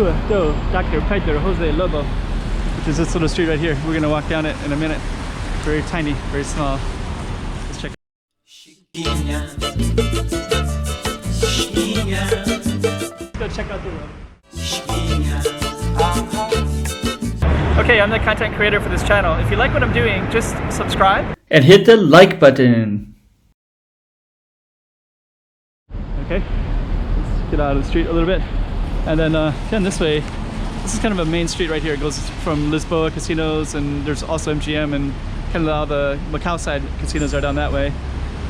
do Dr. Pedro Jose Lobo, which is this little street right here. We're gonna walk down it in a minute. Very tiny, very small. Let's check it. Go check out the road. Okay, I'm the content creator for this channel. If you like what I'm doing, just subscribe and hit the like button. Okay, let's get out of the street a little bit. And then again this way, this is kind of a main street right here. It goes from Lisboa casinos, and there's also MGM, and kind of all the Macau side casinos are down that way.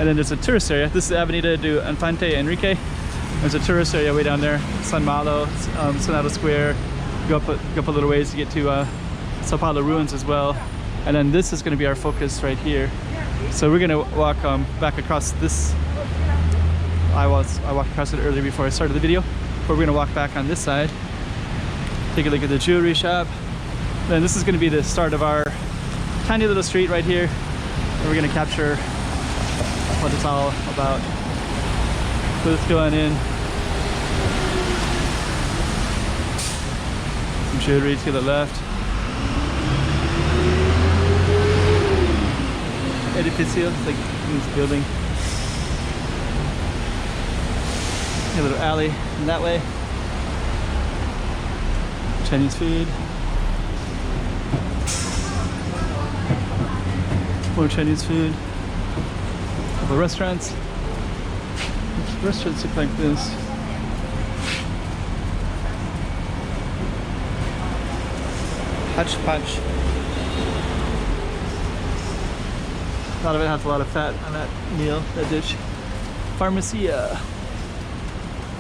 And then there's a tourist area. This is Avenida do Infante Enrique. There's a tourist area way down there. San Malo, Senado Square. Go up a little ways to get to Sao Paulo ruins as well. And then this is going to be our focus right here. So we're going to walk back across this. I walked across it earlier before I started the video. But we're going to walk back on this side. Take a look at the jewelry shop. Then this is going to be the start of our tiny little street right here. And we're going to capture what it's all about. So let's go on in. Some jewelry to the left. Edificio, it's like this building. A little alley in that way. Chinese food. More Chinese food. A couple of restaurants. Restaurants look like this. Hodgepodge. A lot of it has a lot of fat on that meal, that dish. Pharmacia.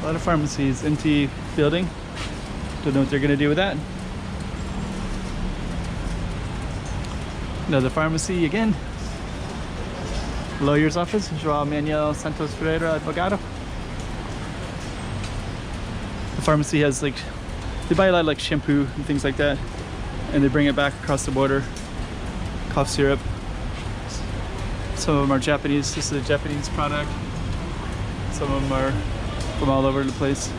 A lot of pharmacies. Empty building. Don't know what they're gonna do with that. Another pharmacy again. Lawyer's office, João Manuel Santos Ferreira Advogado. The pharmacy has like, they buy a lot of like shampoo and things like that, and they bring it back across the border. Cough syrup. Some of them are Japanese. This is a Japanese product. Some of them are from all over the place.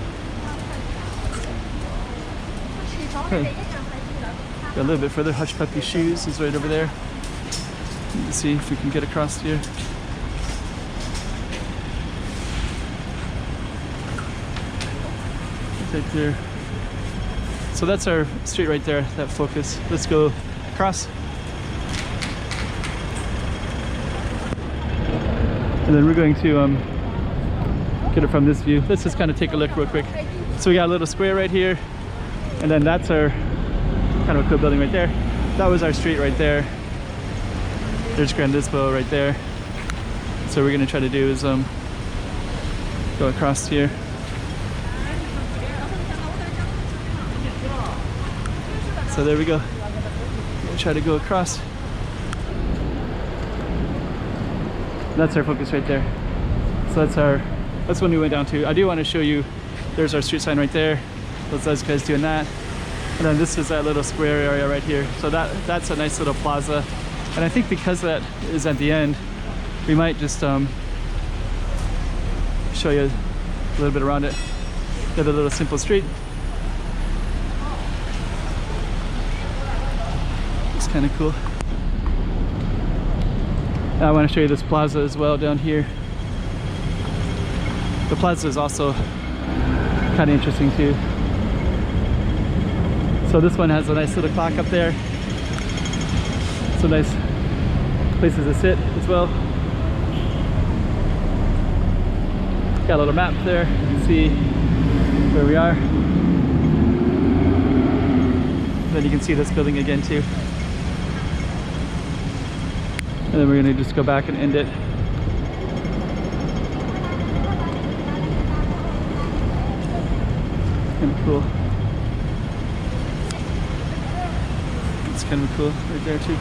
Okay. Go a little bit further. Hush Puppy Shoes is right over there. Let's see if we can get across here. Right there. So that's our street right there, that focus. Let's go across. And then we're going to get it from this view. Let's just kind of take a look real quick. So we got a little square right here, and then that's our kind of a cool building right there. That was our street right there. There's Grand Lisboa right there. So what we're gonna try to do is go across here. So there we go. We'll try to go across. That's our focus right there. So that's when we went down to. I do want to show you, there's our street sign right there. Those guys doing that. And then this is that little square area right here. So that's a nice little plaza. And I think because that is at the end, we might just show you a little bit around it. Get a little simple street. It's kind of cool. I want to show you this plaza as well down here. The plaza is also kind of interesting too. So this one has a nice little clock up there. Some nice places to sit as well. Got a little map there. You can see where we are. Then you can see this building again too. And then we're going to just go back and end it. Kind of cool. It's kind of cool right there too.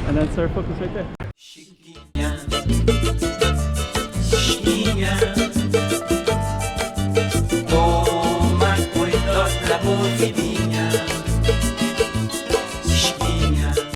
And that's our focus right there.